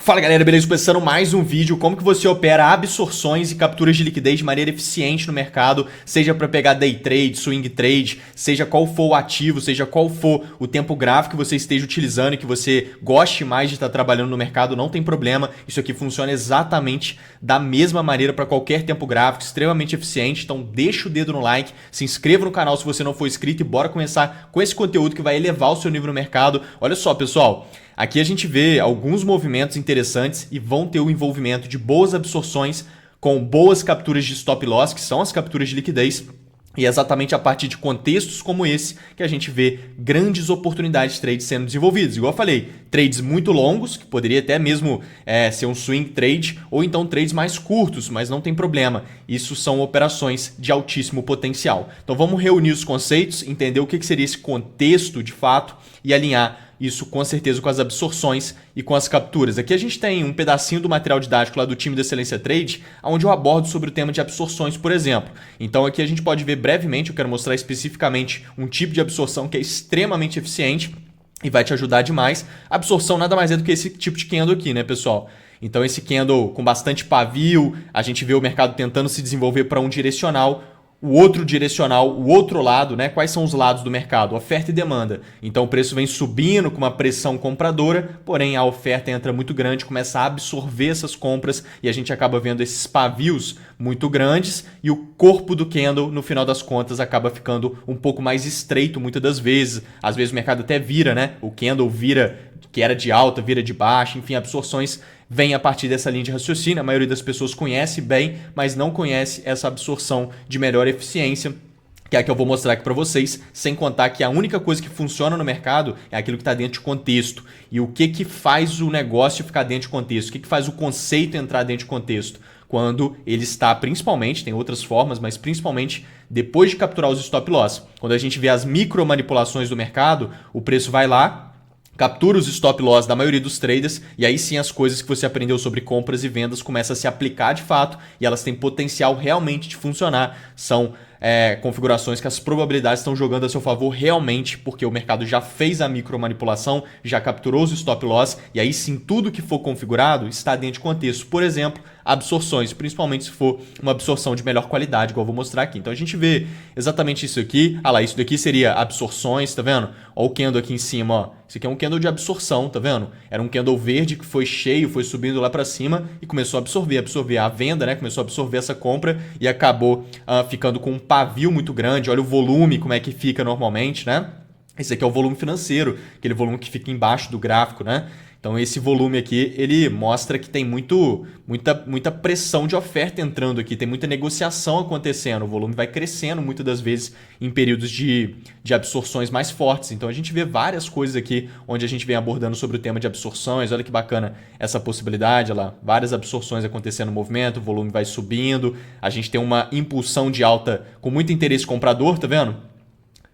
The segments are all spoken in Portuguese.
Fala galera, beleza? Começando mais um vídeo, como que você opera absorções e capturas de liquidez de maneira eficiente no mercado, seja para pegar day trade, swing trade, seja qual for o ativo, seja qual for o tempo gráfico que você esteja utilizando e que você goste mais de estar trabalhando no mercado, não tem problema, isso aqui funciona exatamente da mesma maneira para qualquer tempo gráfico, extremamente eficiente, então deixa o dedo no like, se inscreva no canal se você não for inscrito e bora começar com esse conteúdo que vai elevar o seu nível no mercado. Olha só pessoal, aqui a gente vê alguns movimentos interessantes e vão ter o envolvimento de boas absorções com boas capturas de stop loss, que são as capturas de liquidez. E é exatamente a partir de contextos como esse que a gente vê grandes oportunidades de trade sendo desenvolvidas. Igual eu falei, trades muito longos, que poderia até mesmo ser um swing trade, ou então trades mais curtos, mas não tem problema. Isso são operações de altíssimo potencial. Então vamos reunir os conceitos, entender o que seria esse contexto de fato e alinhar isso com certeza com as absorções e com as capturas. Aqui a gente tem um pedacinho do material didático lá do time da Excelência Trade, onde eu abordo sobre o tema de absorções, por exemplo. Então aqui a gente pode ver brevemente, eu quero mostrar especificamente um tipo de absorção que é extremamente eficiente e vai te ajudar demais. A absorção nada mais é do que esse tipo de candle aqui, né, pessoal? Então esse candle com bastante pavio, a gente vê o mercado tentando se desenvolver para um direcional, o outro direcional, o outro lado, né? Quais são os lados do mercado? Oferta e demanda. Então o preço vem subindo com uma pressão compradora, porém a oferta entra muito grande, começa a absorver essas compras e a gente acaba vendo esses pavios muito grandes e o corpo do candle, no final das contas, acaba ficando um pouco mais estreito muitas das vezes. Às vezes o mercado até vira, né? O candle vira, que era de alta, vira de baixa, enfim, absorções vem a partir dessa linha de raciocínio. A maioria das pessoas conhece bem, mas não conhece essa absorção de melhor eficiência, que é a que eu vou mostrar aqui para vocês, sem contar que a única coisa que funciona no mercado é aquilo que está dentro de contexto. E o que faz o negócio ficar dentro de contexto? O que faz o conceito entrar dentro de contexto? Quando ele está, principalmente, tem outras formas, mas principalmente depois de capturar os stop loss. Quando a gente vê as micro manipulações do mercado, o preço vai lá, captura os stop loss da maioria dos traders e aí sim as coisas que você aprendeu sobre compras e vendas começam a se aplicar de fato e elas têm potencial realmente de funcionar. São configurações que as probabilidades estão jogando a seu favor realmente, porque o mercado já fez a micro manipulação, já capturou os stop loss e aí sim tudo que for configurado está dentro de contexto. Por exemplo, absorções, principalmente se for uma absorção de melhor qualidade, igual eu vou mostrar aqui. Então a gente vê exatamente isso aqui. Ah lá, isso daqui seria absorções, tá vendo? Olha o candle aqui em cima, ó. Isso aqui é um candle de absorção, tá vendo? Era um candle verde que foi cheio, foi subindo lá para cima e começou a absorver a venda, né? Começou a absorver essa compra e acabou ficando com um pavio muito grande. Olha o volume, como é que fica normalmente, né? Esse aqui é o volume financeiro, aquele volume que fica embaixo do gráfico, né? Então esse volume aqui, ele mostra que tem muita pressão de oferta entrando aqui, tem muita negociação acontecendo, o volume vai crescendo muitas das vezes em períodos de absorções mais fortes. Então a gente vê várias coisas aqui onde a gente vem abordando sobre o tema de absorções. Olha que bacana essa possibilidade, olha lá, várias absorções acontecendo no movimento, o volume vai subindo, a gente tem uma impulsão de alta com muito interesse comprador, tá vendo?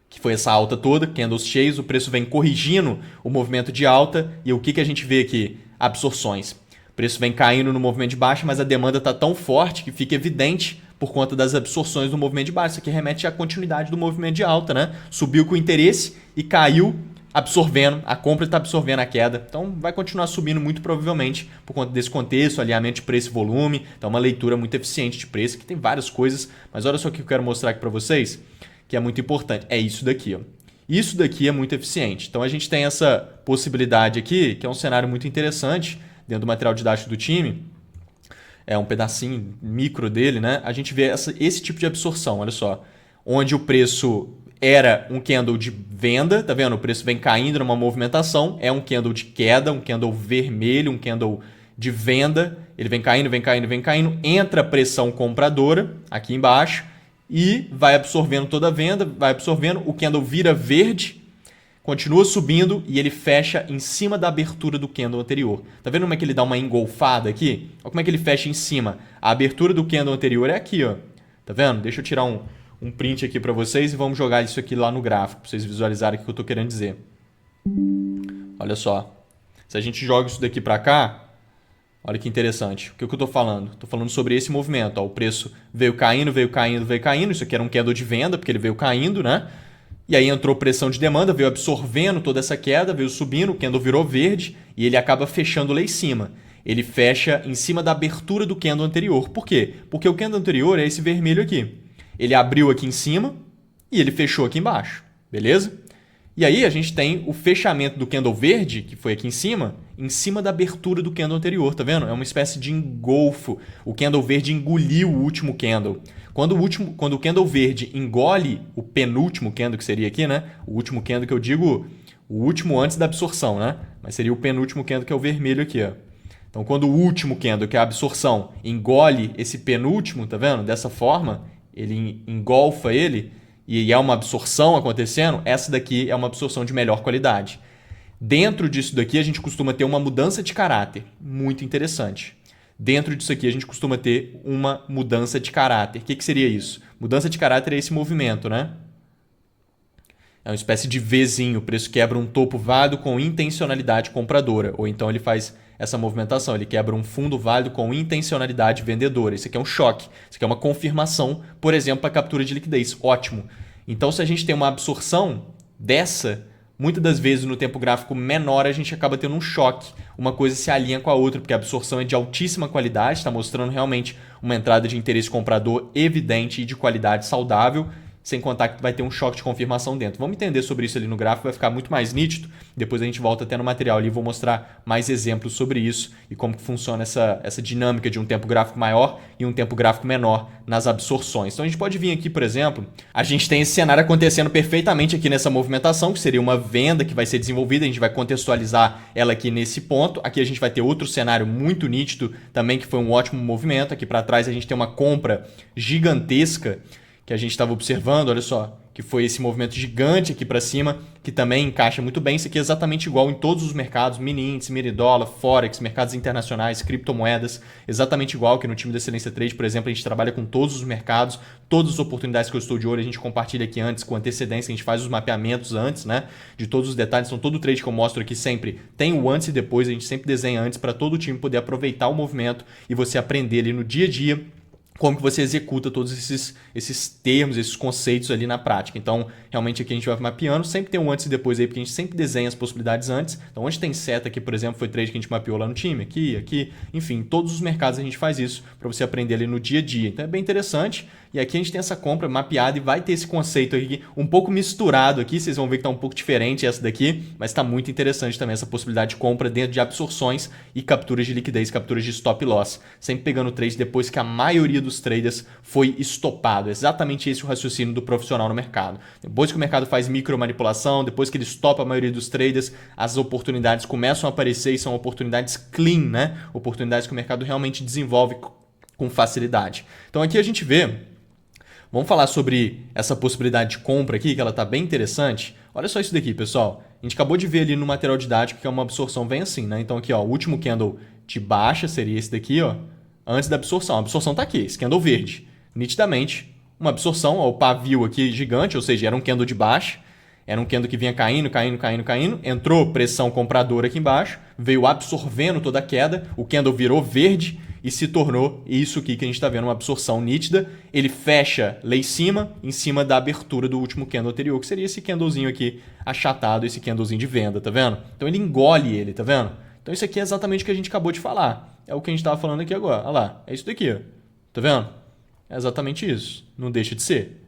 Que foi essa alta toda, candles cheios, o preço vem corrigindo o movimento de alta e o que a gente vê aqui? Absorções. O preço vem caindo no movimento de baixa, mas a demanda está tão forte que fica evidente por conta das absorções do movimento de baixa. Isso aqui remete à continuidade do movimento de alta, né? Subiu com interesse e caiu absorvendo, a compra está absorvendo a queda. Então vai continuar subindo muito provavelmente por conta desse contexto, alinhamento de preço e volume. Então uma leitura muito eficiente de preço, que tem várias coisas, mas olha só o que eu quero mostrar aqui para vocês, que é muito importante, é isso daqui, ó. Isso daqui é muito eficiente. Então a gente tem essa possibilidade aqui, que é um cenário muito interessante dentro do material didático do time. É um pedacinho micro dele, né? A gente vê esse tipo de absorção, olha só. Onde o preço era um candle de venda, tá vendo? O preço vem caindo numa movimentação, é um candle de queda, um candle vermelho, um candle de venda. Ele vem caindo, vem caindo, vem caindo. Entra a pressão compradora aqui embaixo e vai absorvendo toda a venda, vai absorvendo, o candle vira verde, continua subindo e ele fecha em cima da abertura do candle anterior. Tá vendo como é que ele dá uma engolfada aqui? Olha como é que ele fecha em cima. A abertura do candle anterior é aqui, ó. Tá vendo? Deixa eu tirar um print aqui para vocês e vamos jogar isso aqui lá no gráfico, para vocês visualizarem o que eu estou querendo dizer. Olha só. Se a gente joga isso daqui para cá, olha que interessante. O que eu estou falando? Estou falando sobre esse movimento. Ó, o preço veio caindo, veio caindo, veio caindo. Isso aqui era um candle de venda, porque ele veio caindo, né? E aí entrou pressão de demanda, veio absorvendo toda essa queda, veio subindo, o candle virou verde e ele acaba fechando lá em cima. ele fecha em cima da abertura do candle anterior. Por quê? Porque o candle anterior é esse vermelho aqui. Ele abriu aqui em cima e ele fechou aqui embaixo, beleza? E aí a gente tem o fechamento do candle verde, que foi aqui em cima da abertura do candle anterior, tá vendo? É uma espécie de engolfo. O candle verde engoliu o último candle. Quando o candle verde engole o penúltimo candle, que seria aqui, né? O último candle que eu digo, o último antes da absorção, né? Mas seria o penúltimo candle, que é o vermelho aqui, ó. Então, quando o último candle, que é a absorção, engole esse penúltimo, tá vendo? Dessa forma, ele engolfa ele, e é uma absorção acontecendo, essa daqui é uma absorção de melhor qualidade. Dentro disso daqui, a gente costuma ter uma mudança de caráter. Muito interessante. Dentro disso aqui, a gente costuma ter uma mudança de caráter. O que seria isso? Mudança de caráter é esse movimento, né? É uma espécie de Vzinho. O preço quebra um topo válido com intencionalidade compradora. Ou então ele faz essa movimentação. Ele quebra um fundo válido com intencionalidade vendedora. Isso aqui é um choque. Isso aqui é uma confirmação, por exemplo, para captura de liquidez. Ótimo. Então, se a gente tem uma absorção dessa, muitas das vezes no tempo gráfico menor a gente acaba tendo um choque. Uma coisa se alinha com a outra, porque a absorção é de altíssima qualidade, está mostrando realmente uma entrada de interesse comprador evidente e de qualidade saudável, sem contar que vai ter um choque de confirmação dentro. Vamos entender sobre isso ali no gráfico, vai ficar muito mais nítido. Depois a gente volta até no material ali e vou mostrar mais exemplos sobre isso e como que funciona essa dinâmica de um tempo gráfico maior e um tempo gráfico menor nas absorções. Então a gente pode vir aqui, por exemplo, a gente tem esse cenário acontecendo perfeitamente aqui nessa movimentação, que seria uma venda que vai ser desenvolvida, a gente vai contextualizar ela aqui nesse ponto. Aqui a gente vai ter outro cenário muito nítido também, que foi um ótimo movimento. Aqui para trás a gente tem uma compra gigantesca que a gente estava observando, olha só, que foi esse movimento gigante aqui para cima, que também encaixa muito bem. Isso aqui é exatamente igual em todos os mercados, mini índice, mini dólar, forex, mercados internacionais, criptomoedas, exatamente igual que no time da Excelência Trade, por exemplo, a gente trabalha com todos os mercados, todas as oportunidades que eu estou de olho, a gente compartilha aqui antes, com antecedência, a gente faz os mapeamentos antes, né, de todos os detalhes. Então todo trade que eu mostro aqui sempre tem o antes e depois, a gente sempre desenha antes para todo o time poder aproveitar o movimento e você aprender ali no dia a dia como que você executa todos esses termos, esses conceitos ali na prática. Então, realmente aqui a gente vai mapeando, sempre tem um antes e depois aí, porque a gente sempre desenha as possibilidades antes. Então, onde tem seta aqui, por exemplo, foi trade que a gente mapeou lá no time, aqui, enfim, em todos os mercados a gente faz isso para você aprender ali no dia a dia. Então, é bem interessante. E aqui a gente tem essa compra mapeada e vai ter esse conceito aqui um pouco misturado aqui, vocês vão ver que está um pouco diferente essa daqui, mas está muito interessante também essa possibilidade de compra dentro de absorções e capturas de liquidez, capturas de stop loss, sempre pegando o trade depois que a maioria dos traders foi estopado. É exatamente esse o raciocínio do profissional no mercado. Depois que o mercado faz micromanipulação, depois que ele estopa a maioria dos traders, as oportunidades começam a aparecer e são oportunidades clean, né? Oportunidades que o mercado realmente desenvolve com facilidade. Então aqui a gente vê, vamos falar sobre essa possibilidade de compra aqui, que ela está bem interessante. Olha só isso daqui, pessoal. A gente acabou de ver ali no material didático que é uma absorção bem assim, né? Então aqui, ó, o último candle de baixa seria esse daqui, ó, antes da absorção. A absorção está aqui, esse candle verde. Nitidamente, uma absorção, ó, o pavio aqui gigante, ou seja, era um candle de baixa, era um candle que vinha caindo, entrou pressão compradora aqui embaixo, veio absorvendo toda a queda, o candle virou verde e se tornou isso aqui que a gente está vendo, uma absorção nítida. Ele fecha lá em cima da abertura do último candle anterior, que seria esse candlezinho aqui achatado, esse candlezinho de venda, tá vendo? Então ele engole ele, tá vendo? Então isso aqui é exatamente o que a gente acabou de falar. É o que a gente estava falando aqui agora. Olha lá, é isso daqui, ó. Tá vendo? É exatamente isso. Não deixa de ser.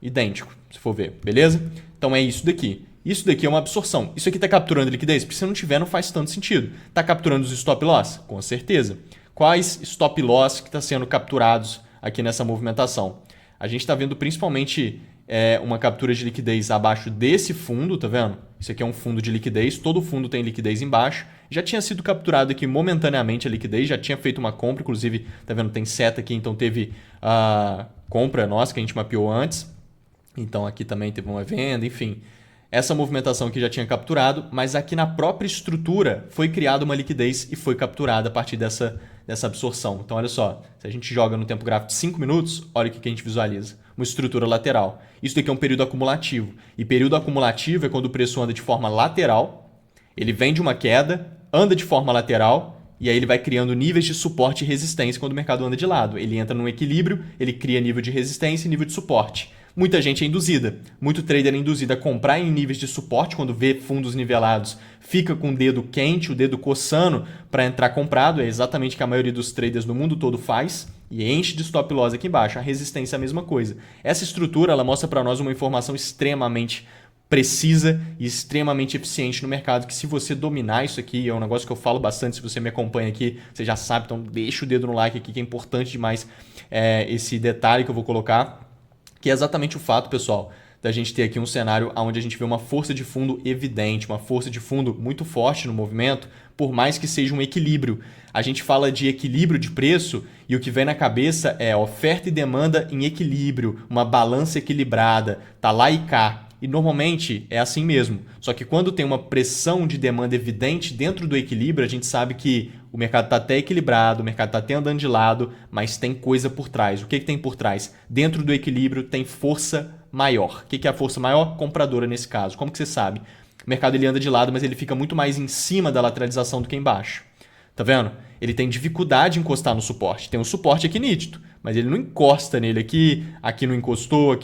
Idêntico, se for ver, beleza? Então é isso daqui. Isso daqui é uma absorção. Isso aqui está capturando liquidez? Porque se não tiver, não faz tanto sentido. Está capturando os stop loss? Com certeza. Quais stop loss que estão sendo capturados aqui nessa movimentação? A gente está vendo principalmente uma captura de liquidez abaixo desse fundo, tá vendo? Isso aqui é um fundo de liquidez, todo fundo tem liquidez embaixo. Já tinha sido capturado aqui momentaneamente a liquidez, já tinha feito uma compra, inclusive, tá vendo? Tem seta aqui, então teve a compra nossa que a gente mapeou antes. Então aqui também teve uma venda, enfim. Essa movimentação aqui já tinha capturado, mas aqui na própria estrutura foi criada uma liquidez e foi capturada a partir dessa absorção. Então olha só, se a gente joga no tempo gráfico de 5 minutos, olha o que a gente visualiza. Uma estrutura lateral. Isso daqui é um período acumulativo. E período acumulativo é quando o preço anda de forma lateral, ele vem de uma queda, anda de forma lateral, e aí ele vai criando níveis de suporte e resistência quando o mercado anda de lado. Ele entra num equilíbrio, ele cria nível de resistência e nível de suporte. Muita gente é induzida. Muito trader é induzido a comprar em níveis de suporte, quando vê fundos nivelados, fica com o dedo quente, o dedo coçando para entrar comprado. É exatamente o que a maioria dos traders no mundo todo faz. E enche de stop loss aqui embaixo. A resistência é a mesma coisa. Essa estrutura ela mostra para nós uma informação extremamente precisa e extremamente eficiente no mercado, que se você dominar isso aqui, é um negócio que eu falo bastante, se você me acompanha aqui, você já sabe, então deixa o dedo no like aqui, que é importante demais esse detalhe que eu vou colocar, que é exatamente o fato, pessoal, da gente ter aqui um cenário onde a gente vê uma força de fundo evidente, uma força de fundo muito forte no movimento, por mais que seja um equilíbrio. A gente fala de equilíbrio de preço e o que vem na cabeça é oferta e demanda em equilíbrio, uma balança equilibrada, tá lá e cá. E normalmente é assim mesmo. Só que quando tem uma pressão de demanda evidente dentro do equilíbrio, a gente sabe que o mercado está até equilibrado, o mercado está até andando de lado, mas tem coisa por trás. O que tem por trás? Dentro do equilíbrio tem força maior. O que é a força maior? Compradora nesse caso. Como que você sabe? O mercado ele anda de lado, mas ele fica muito mais em cima da lateralização do que embaixo. Tá vendo? Ele tem dificuldade em encostar no suporte. Tem um suporte aqui nítido, mas ele não encosta nele aqui não encostou,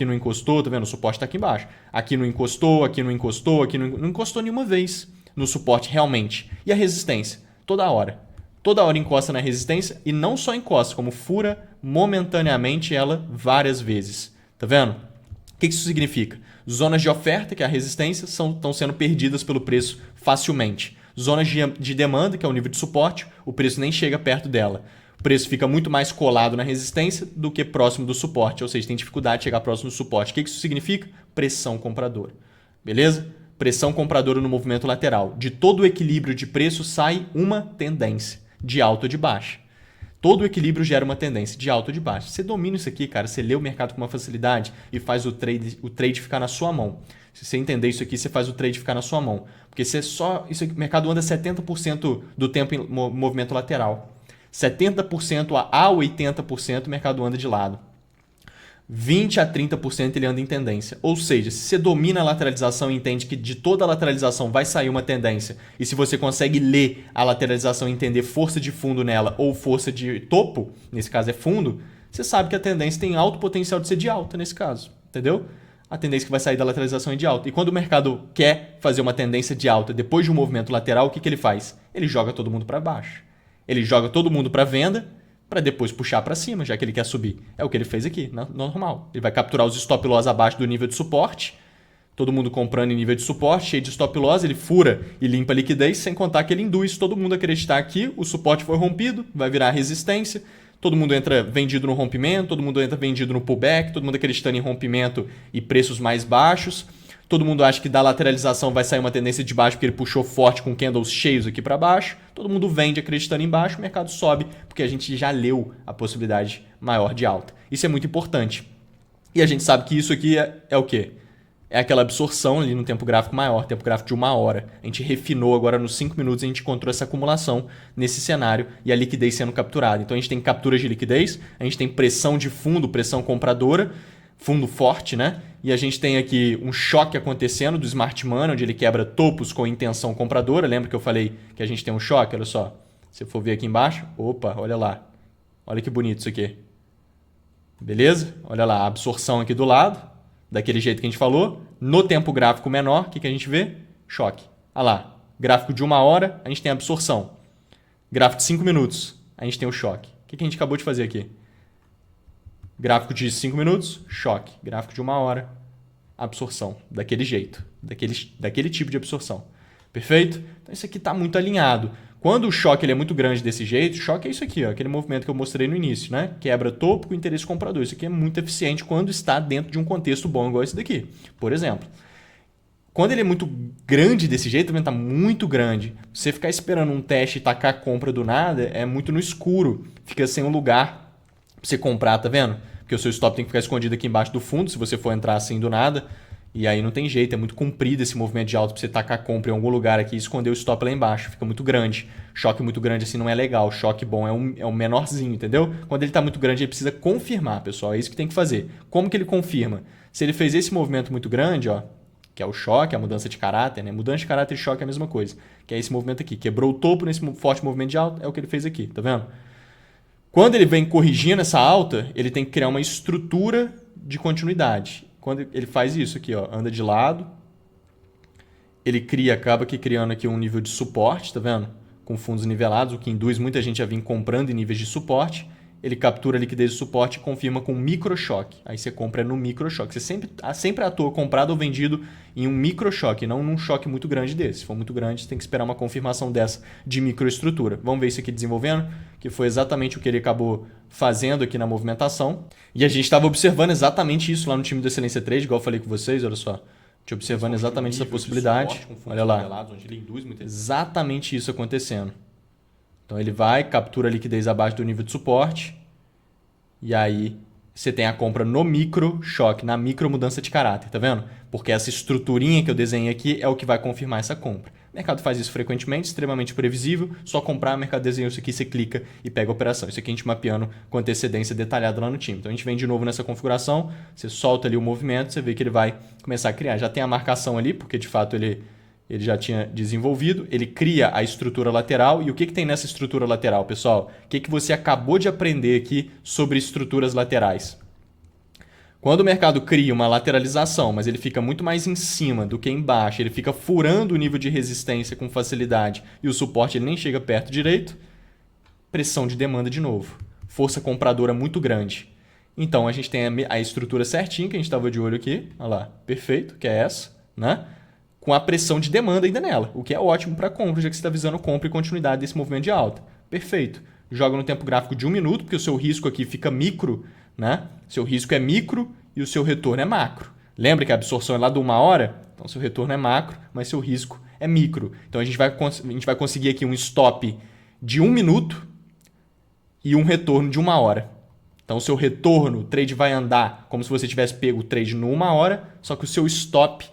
tá vendo? O suporte está aqui embaixo. Aqui não encostou, aqui não encostou, aqui não encostou nenhuma vez no suporte realmente. E a resistência? Toda hora. Toda hora encosta na resistência e não só encosta, como fura momentaneamente ela várias vezes. Tá vendo? O que isso significa? Zonas de oferta, que é a resistência, estão sendo perdidas pelo preço facilmente. Zonas de demanda, que é o nível de suporte, o preço nem chega perto dela. O preço fica muito mais colado na resistência do que próximo do suporte, ou seja, tem dificuldade de chegar próximo do suporte. O que isso significa? Pressão compradora. Beleza? Pressão compradora no movimento lateral. De todo o equilíbrio de preço sai uma tendência, de alta ou de baixa. Todo o equilíbrio gera uma tendência de alta ou de baixa. Você domina isso aqui, cara, você lê o mercado com uma facilidade e faz o trade ficar na sua mão. Se você entender isso aqui, você faz o trade ficar na sua mão. Porque isso aqui, o mercado anda 70% do tempo em movimento lateral. 70% a 80% o mercado anda de lado. 20 a 30% ele anda em tendência. Ou seja, se você domina a lateralização e entende que de toda a lateralização vai sair uma tendência, e se você consegue ler a lateralização e entender força de fundo nela ou força de topo, nesse caso é fundo, você sabe que a tendência tem alto potencial de ser de alta nesse caso. Entendeu? A tendência que vai sair da lateralização é de alta. E quando o mercado quer fazer uma tendência de alta depois de um movimento lateral, o que ele faz? Ele joga todo mundo para baixo. Ele joga todo mundo para venda para depois puxar para cima, já que ele quer subir. É o que ele fez aqui, normal. Ele vai capturar os stop loss abaixo do nível de suporte, todo mundo comprando em nível de suporte, cheio de stop loss, ele fura e limpa a liquidez, sem contar que ele induz todo mundo a acreditar que o suporte foi rompido, vai virar resistência, todo mundo entra vendido no rompimento, todo mundo entra vendido no pullback, todo mundo acreditando em rompimento e preços mais baixos. Todo mundo acha que da lateralização vai sair uma tendência de baixo porque ele puxou forte com candles cheios aqui para baixo. Todo mundo vende acreditando em baixo, o mercado sobe porque a gente já leu a possibilidade maior de alta. Isso é muito importante. E a gente sabe que isso aqui é o quê? É aquela absorção ali no tempo gráfico maior, tempo gráfico de 1 hora. A gente refinou agora nos 5 minutos, a gente encontrou essa acumulação nesse cenário e a liquidez sendo capturada. Então a gente tem capturas de liquidez, a gente tem pressão de fundo, pressão compradora, fundo forte, né? E a gente tem aqui um choque acontecendo do Smart Money, onde ele quebra topos com intenção compradora. Lembra que eu falei que a gente tem um choque? Olha só. Se eu for ver aqui embaixo, opa, olha lá. Olha que bonito isso aqui. Beleza? Olha lá, a absorção aqui do lado, daquele jeito que a gente falou. No tempo gráfico menor, o que a gente vê? Choque. Olha lá, gráfico de 1 hora, a gente tem a absorção. Gráfico de 5 minutos, a gente tem o choque. O que a gente acabou de fazer aqui? Gráfico de 5 minutos, choque. Gráfico de 1 hora, absorção. Daquele jeito. Daquele tipo de absorção. Perfeito? Então isso aqui está muito alinhado. Quando o choque ele é muito grande desse jeito, choque é isso aqui, ó, aquele movimento que eu mostrei no início, né? Quebra topo com interesse comprador. Isso aqui é muito eficiente quando está dentro de um contexto bom igual esse daqui. Por exemplo, quando ele é muito grande desse jeito, também está muito grande. Você ficar esperando um teste e tacar a compra do nada é muito no escuro. Fica sem um lugar para você comprar, tá vendo? Porque o seu stop tem que ficar escondido aqui embaixo do fundo, se você for entrar assim do nada. E aí não tem jeito, é muito comprido esse movimento de alta para você tacar a compra em algum lugar aqui e esconder o stop lá embaixo. Fica muito grande. Choque muito grande assim não é legal. Choque bom é um menorzinho, entendeu? Quando ele está muito grande, ele precisa confirmar, pessoal. É isso que tem que fazer. Como que ele confirma? Se ele fez esse movimento muito grande, ó, que é o choque, a mudança de caráter, né? Mudança de caráter e choque é a mesma coisa. Que é esse movimento aqui. Quebrou o topo nesse forte movimento de alta, é o que ele fez aqui, tá vendo? Quando ele vem corrigindo essa alta, ele tem que criar uma estrutura de continuidade. quando ele faz isso aqui, ó, anda de lado, ele acaba aqui criando aqui um nível de suporte, tá vendo? Com fundos nivelados, o que induz muita gente a vir comprando em níveis de suporte. Ele captura a liquidez de suporte e confirma com micro choque. Aí você compra no micro choque. Você sempre atua comprado ou vendido em um micro choque, não num choque muito grande desse. Se for muito grande, você tem que esperar uma confirmação dessa de microestrutura. Vamos ver isso aqui desenvolvendo, que foi exatamente o que ele acabou fazendo aqui na movimentação. E a gente estava observando exatamente isso lá no time do Excelência Trade, igual eu falei com vocês, olha só. Te observando exatamente essa possibilidade. Suporte, olha lá. Onde ele induz muita... Exatamente isso acontecendo. Então ele vai, captura a liquidez abaixo do nível de suporte. E aí você tem a compra no micro choque, na micro mudança de caráter, tá vendo? Porque essa estruturinha que eu desenhei aqui é o que vai confirmar essa compra. O mercado faz isso frequentemente, extremamente previsível. Só comprar, o mercado desenhou isso aqui, você clica e pega a operação. Isso aqui a gente mapeando com antecedência detalhada lá no time. Então a gente vem de novo nessa configuração, você solta ali o movimento, você vê que ele vai começar a criar. Já tem a marcação ali, porque de fato ele já tinha desenvolvido. Ele cria a estrutura lateral. E o que tem nessa estrutura lateral, pessoal? O que você acabou de aprender aqui sobre estruturas laterais? Quando o mercado cria uma lateralização, mas ele fica muito mais em cima do que embaixo, ele fica furando o nível de resistência com facilidade e o suporte ele nem chega perto direito, pressão de demanda de novo. Força compradora muito grande. Então a gente tem a estrutura certinha que a gente estava de olho aqui. Olha lá, perfeito, que é essa, né? Com a pressão de demanda ainda nela, o que é ótimo para compra, já que você está visando compra e continuidade desse movimento de alta. Perfeito. Joga no tempo gráfico de 1 minuto, porque o seu risco aqui fica micro, né? Seu risco é micro e o seu retorno é macro. Lembra que a absorção é lá de 1 hora? Então, seu retorno é macro, mas seu risco é micro. Então, a gente vai conseguir aqui um stop de 1 minuto e um retorno de 1 hora. Então, o seu retorno, o trade vai andar como se você tivesse pego o trade no 1 hora, só que o seu stop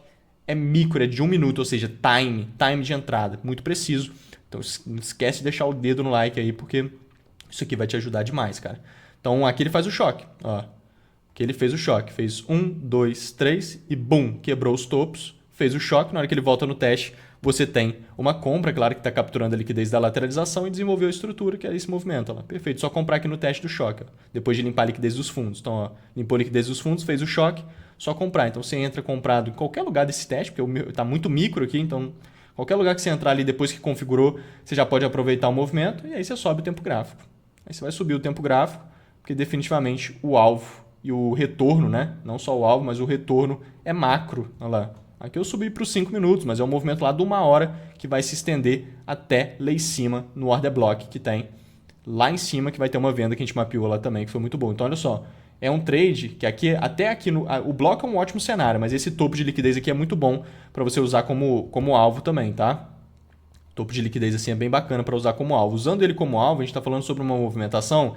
é micro, é de 1 minuto, ou seja, time de entrada, muito preciso. Então, não esquece de deixar o dedo no like aí, porque isso aqui vai te ajudar demais, cara. Então, aqui ele faz o choque. Ó. Aqui ele fez o choque. Fez 1, 2, 3 e bum, quebrou os topos. Fez o choque. Na hora que ele volta no teste, você tem uma compra, claro que está capturando a liquidez da lateralização e desenvolveu a estrutura, que é esse movimento. Ó. Perfeito. Só comprar aqui no teste do choque. Ó. Depois de limpar a liquidez dos fundos. Então, ó, limpou a liquidez dos fundos, fez o choque, só comprar. Então, você entra comprado em qualquer lugar desse teste, porque está muito micro aqui, então... Qualquer lugar que você entrar ali depois que configurou, você já pode aproveitar o movimento e aí você sobe o tempo gráfico. Aí você vai subir o tempo gráfico, porque definitivamente o alvo e o retorno, né? Não só o alvo, mas o retorno é macro. Olha lá. Aqui eu subi para os 5 minutos, mas é um movimento lá de 1 hora que vai se estender até lá em cima no order block que tem lá em cima, que vai ter uma venda que a gente mapeou lá também, que foi muito bom. Então, olha só. É um trade que aqui, até aqui, o bloco é um ótimo cenário, mas esse topo de liquidez aqui é muito bom para você usar como alvo também, tá? Topo de liquidez assim é bem bacana para usar como alvo. Usando ele como alvo, a gente está falando sobre uma movimentação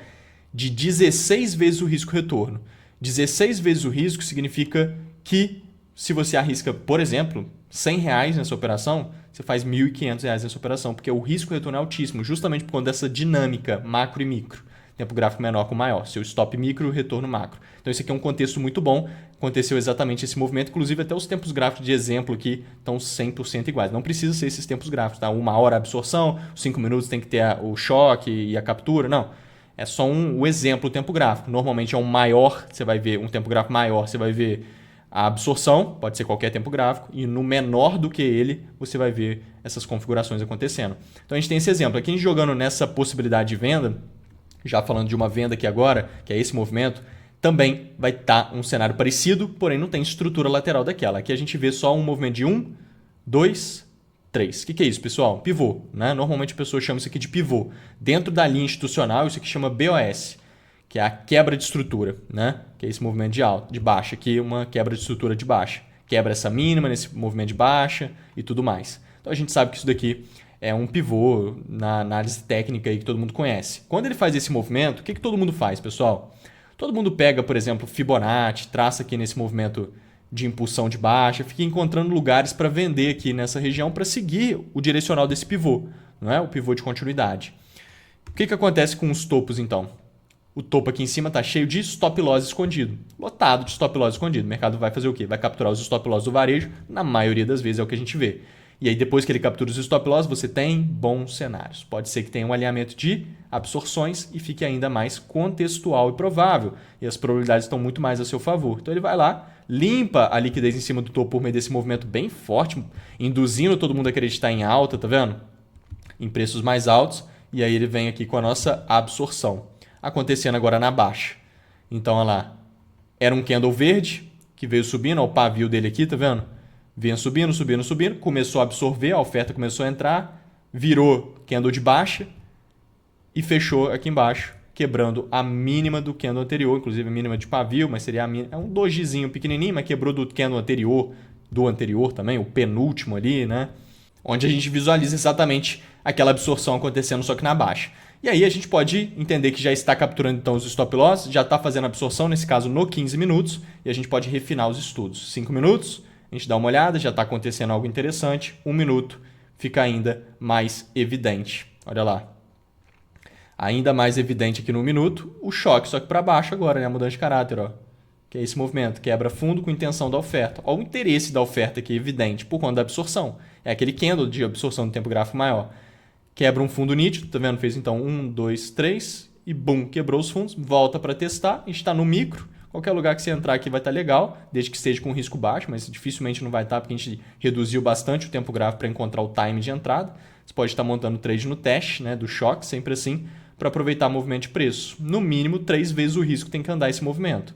de 16 vezes o risco-retorno. 16 vezes o risco significa que se você arrisca, por exemplo, R$100 nessa operação, você faz R$1.500 nessa operação, porque o risco-retorno é altíssimo, justamente por conta dessa dinâmica macro e micro. Tempo gráfico menor com maior. Seu stop micro e retorno macro. Então, esse aqui é um contexto muito bom. Aconteceu exatamente esse movimento. Inclusive, até os tempos gráficos de exemplo aqui estão 100% iguais. Não precisa ser esses tempos gráficos. Tá? 1 hora a absorção, 5 minutos tem que ter o choque e a captura. Não. É só o exemplo, o tempo gráfico. Normalmente é um maior, você vai ver um tempo gráfico maior, você vai ver a absorção, pode ser qualquer tempo gráfico, e no menor do que ele, você vai ver essas configurações acontecendo. Então, a gente tem esse exemplo. Aqui, a gente jogando nessa possibilidade de venda, já falando de uma venda aqui agora, que é esse movimento, também vai estar um cenário parecido, porém não tem estrutura lateral daquela. Aqui a gente vê só um movimento de 1, 2, 3. O que é isso, pessoal? Pivô. Né? Normalmente a pessoa chama isso aqui de pivô. Dentro da linha institucional, isso aqui chama BOS, que é a quebra de estrutura, né? Que é esse movimento de alta, de baixa. Aqui uma quebra de estrutura de baixa. Quebra essa mínima nesse movimento de baixa e tudo mais. Então a gente sabe que isso daqui é um pivô na análise técnica aí que todo mundo conhece. Quando ele faz esse movimento, o que todo mundo faz, pessoal? Todo mundo pega, por exemplo, Fibonacci, traça aqui nesse movimento de impulsão de baixa, fica encontrando lugares para vender aqui nessa região para seguir o direcional desse pivô, não é? O pivô de continuidade. O que acontece com os topos, então? O topo aqui em cima está cheio de stop loss escondido, lotado de stop loss escondido. O mercado vai fazer o quê? Vai capturar os stop loss do varejo, na maioria das vezes é o que a gente vê. E aí, depois que ele captura os stop loss, você tem bons cenários. Pode ser que tenha um alinhamento de absorções e fique ainda mais contextual e provável. E as probabilidades estão muito mais a seu favor. Então, ele vai lá, limpa a liquidez em cima do topo por meio desse movimento bem forte, induzindo todo mundo a acreditar em alta, tá vendo? Em preços mais altos, e aí ele vem aqui com a nossa absorção, acontecendo agora na baixa. Então, olha lá, era um candle verde, que veio subindo, ó, o pavio dele aqui, tá vendo? Vinha subindo, subindo, subindo, começou a absorver, a oferta começou a entrar, virou candle de baixa e fechou aqui embaixo, quebrando a mínima do candle anterior, inclusive a mínima de pavio, mas seria a mínima, é um dojizinho pequenininho, mas quebrou do candle anterior, do anterior também, o penúltimo ali, né? Onde a gente visualiza exatamente aquela absorção acontecendo, só que na baixa. E aí a gente pode entender que já está capturando então os stop loss, já está fazendo a absorção, nesse caso no 15 minutos, e a gente pode refinar os estudos. 5 minutos, a gente dá uma olhada, já está acontecendo algo interessante. 1 minuto, fica ainda mais evidente. Olha lá. Ainda mais evidente aqui no 1 minuto, o choque, só que para baixo agora, né? A mudança de caráter, ó. Que é esse movimento, quebra fundo com intenção da oferta. Olha o interesse da oferta aqui evidente por conta da absorção. É aquele candle de absorção do tempo gráfico maior. Quebra um fundo nítido, tá vendo? Fez então 1, 2, 3 e bum, quebrou os fundos. Volta para testar, a gente está no micro. Qualquer lugar que você entrar aqui vai estar legal, desde que esteja com risco baixo, mas dificilmente não vai estar porque a gente reduziu bastante o tempo gráfico para encontrar o time de entrada. Você pode estar montando trade no teste, né, do choque, sempre assim, para aproveitar o movimento de preço. No mínimo, 3 vezes o risco tem que andar esse movimento.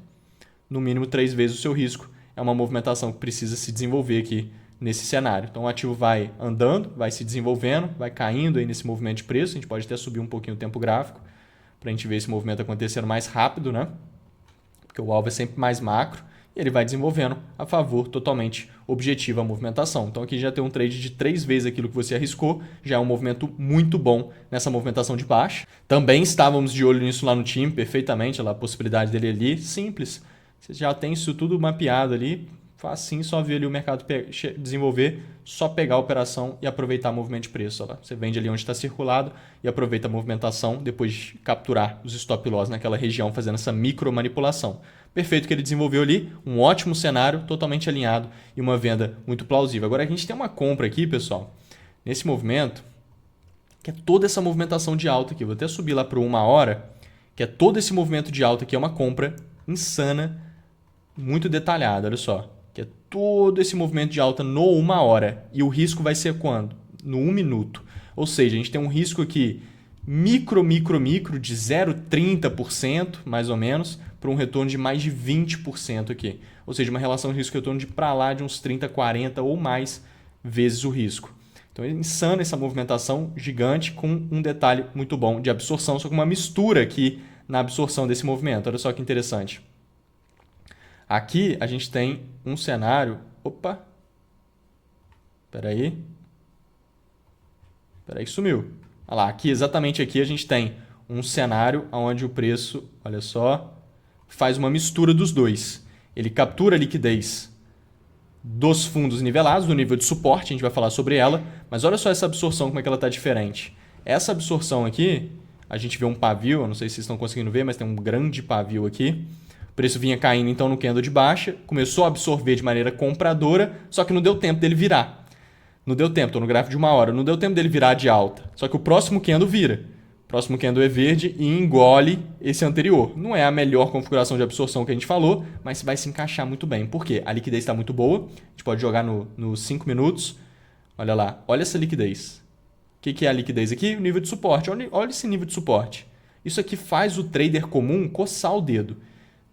No mínimo 3 vezes o seu risco. É uma movimentação que precisa se desenvolver aqui nesse cenário. Então o ativo vai andando, vai se desenvolvendo, vai caindo aí nesse movimento de preço. A gente pode até subir um pouquinho o tempo gráfico para a gente ver esse movimento acontecendo mais rápido, né? Porque o alvo é sempre mais macro e ele vai desenvolvendo a favor totalmente objetivo a movimentação. Então aqui já tem um trade de 3 vezes aquilo que você arriscou, já é um movimento muito bom nessa movimentação de baixa. Também estávamos de olho nisso lá no time, perfeitamente, a possibilidade dele ali, simples. Você já tem isso tudo mapeado ali, facinho, só ver ali o mercado desenvolver, só pegar a operação e aproveitar o movimento de preço. Olha lá. Você vende ali onde está circulado e aproveita a movimentação depois de capturar os stop loss naquela região, fazendo essa micro manipulação. Perfeito que ele desenvolveu ali, um ótimo cenário, totalmente alinhado e uma venda muito plausível. Agora a gente tem uma compra aqui, pessoal, nesse movimento, que é toda essa movimentação de alta aqui. Vou até subir lá para 1 hora, que é todo esse movimento de alta aqui, é uma compra insana, muito detalhada, olha só. Que é todo esse movimento de alta no 1 hora. E o risco vai ser quando? No 1 minuto. Ou seja, a gente tem um risco aqui micro de 0,30%, mais ou menos, para um retorno de mais de 20% aqui. Ou seja, uma relação risco-retorno de para lá de uns 30, 40 ou mais vezes o risco. Então é insana essa movimentação gigante com um detalhe muito bom de absorção, só com uma mistura aqui na absorção desse movimento. Olha só que interessante. Aqui a gente tem um cenário... Opa! Espera aí. Espera aí que sumiu. Olha lá, aqui, exatamente aqui a gente tem um cenário onde o preço, olha só, faz uma mistura dos dois. Ele captura a liquidez dos fundos nivelados, do nível de suporte, a gente vai falar sobre ela, mas olha só essa absorção, como é que ela está diferente. Essa absorção aqui, a gente vê um pavio, eu não sei se vocês estão conseguindo ver, mas tem um grande pavio aqui. O preço vinha caindo então no candle de baixa, começou a absorver de maneira compradora, só que não deu tempo dele virar. Não deu tempo, estou no gráfico de 1 hora, não deu tempo dele virar de alta. Só que o próximo candle vira. O próximo candle é verde e engole esse anterior. Não é a melhor configuração de absorção que a gente falou, mas vai se encaixar muito bem. Por quê? A liquidez está muito boa, a gente pode jogar nos 5 minutos. Olha lá, olha essa liquidez. O que é a liquidez aqui? O nível de suporte. Olha esse nível de suporte. Isso aqui faz o trader comum coçar o dedo,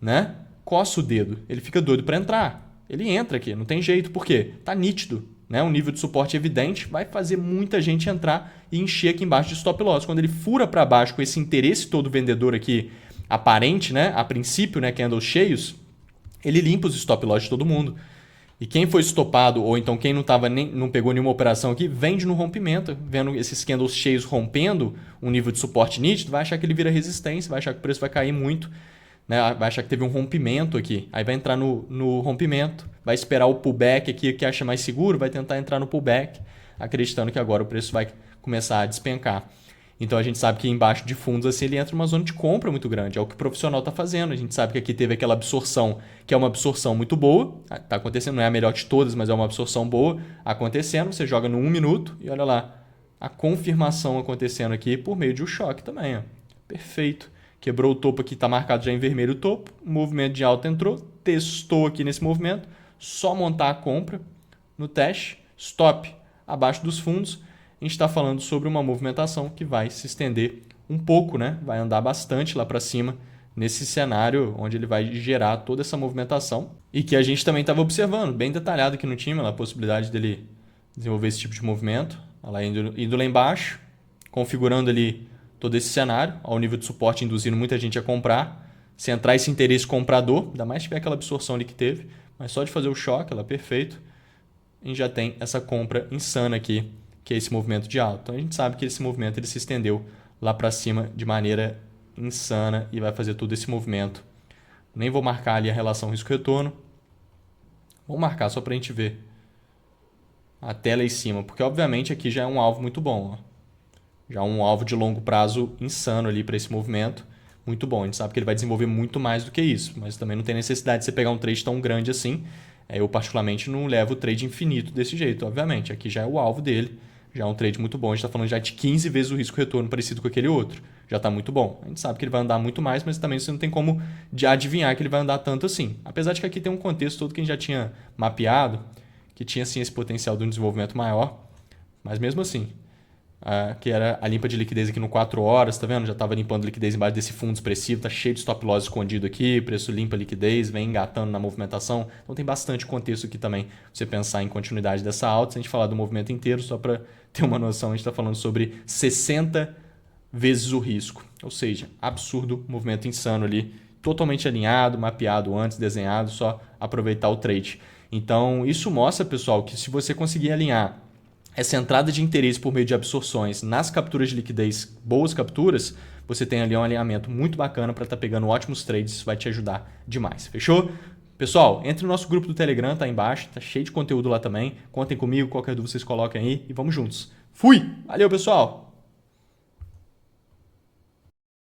né? Coça o dedo, ele fica doido para entrar. Ele entra aqui, não tem jeito, por quê? Tá nítido, né? Um nível de suporte evidente vai fazer muita gente entrar e encher aqui embaixo de stop loss. Quando ele fura para baixo com esse interesse todo vendedor aqui aparente, né? A princípio, né? Candles cheios, ele limpa os stop loss de todo mundo. E quem foi estopado, ou então quem não pegou nenhuma operação aqui, vende no rompimento, vendo esses candles cheios rompendo um nível de suporte nítido, vai achar que ele vira resistência, vai achar que o preço vai cair muito, né? Vai achar que teve um rompimento aqui, aí vai entrar no rompimento, vai esperar o pullback aqui que acha mais seguro, vai tentar entrar no pullback, acreditando que agora o preço vai começar a despencar. Então a gente sabe que embaixo de fundos assim, ele entra numa zona de compra muito grande, é o que o profissional está fazendo. A gente sabe que aqui teve aquela absorção, que é uma absorção muito boa, está acontecendo, não é a melhor de todas, mas é uma absorção boa acontecendo. Você joga no 1 minuto e olha lá, a confirmação acontecendo aqui por meio de um choque também. Ó. Perfeito. Quebrou o topo aqui, está marcado já em vermelho o topo, o movimento de alta entrou, testou aqui nesse movimento, só montar a compra no teste, stop abaixo dos fundos, a gente está falando sobre uma movimentação que vai se estender um pouco, né? Vai andar bastante lá para cima nesse cenário onde ele vai gerar toda essa movimentação e que a gente também estava observando, bem detalhado aqui no time, a possibilidade dele desenvolver esse tipo de movimento, ela indo lá embaixo, configurando ali todo esse cenário, ao nível de suporte induzindo muita gente a comprar, se entrar esse interesse comprador, ainda mais se tiver aquela absorção ali que teve, mas só de fazer o choque, ela é perfeito, a gente já tem essa compra insana aqui, que é esse movimento de alta. Então a gente sabe que esse movimento ele se estendeu lá para cima de maneira insana e vai fazer todo esse movimento. Nem vou marcar ali a relação risco-retorno, vou marcar só para a gente ver a tela em cima, porque obviamente aqui já é um alvo muito bom, ó. Já é um alvo de longo prazo insano ali para esse movimento, muito bom. A gente sabe que ele vai desenvolver muito mais do que isso, mas também não tem necessidade de você pegar um trade tão grande assim. Eu particularmente não levo o trade infinito desse jeito, obviamente. Aqui já é o alvo dele, já é um trade muito bom. A gente está falando já de 15 vezes o risco-retorno parecido com aquele outro. Já está muito bom. A gente sabe que ele vai andar muito mais, mas também você não tem como de adivinhar que ele vai andar tanto assim. Apesar de que aqui tem um contexto todo que a gente já tinha mapeado, que tinha sim esse potencial de um desenvolvimento maior, mas mesmo assim, que era a limpa de liquidez aqui no 4 horas, tá vendo? Já estava limpando liquidez embaixo desse fundo expressivo, tá cheio de stop loss escondido aqui, preço limpa liquidez, vem engatando na movimentação. Então tem bastante contexto aqui também, pra você pensar em continuidade dessa alta. Se a gente falar do movimento inteiro, só para ter uma noção, a gente está falando sobre 60 vezes o risco. Ou seja, absurdo, movimento insano ali, totalmente alinhado, mapeado antes, desenhado, só aproveitar o trade. Então isso mostra, pessoal, que se você conseguir alinhar essa entrada de interesse por meio de absorções nas capturas de liquidez, boas capturas, você tem ali um alinhamento muito bacana para estar pegando ótimos trades, isso vai te ajudar demais, fechou? Pessoal, entre no nosso grupo do Telegram, tá aí embaixo, tá cheio de conteúdo lá também, contem comigo, qualquer dúvida vocês coloquem aí e vamos juntos. Fui! Valeu, pessoal!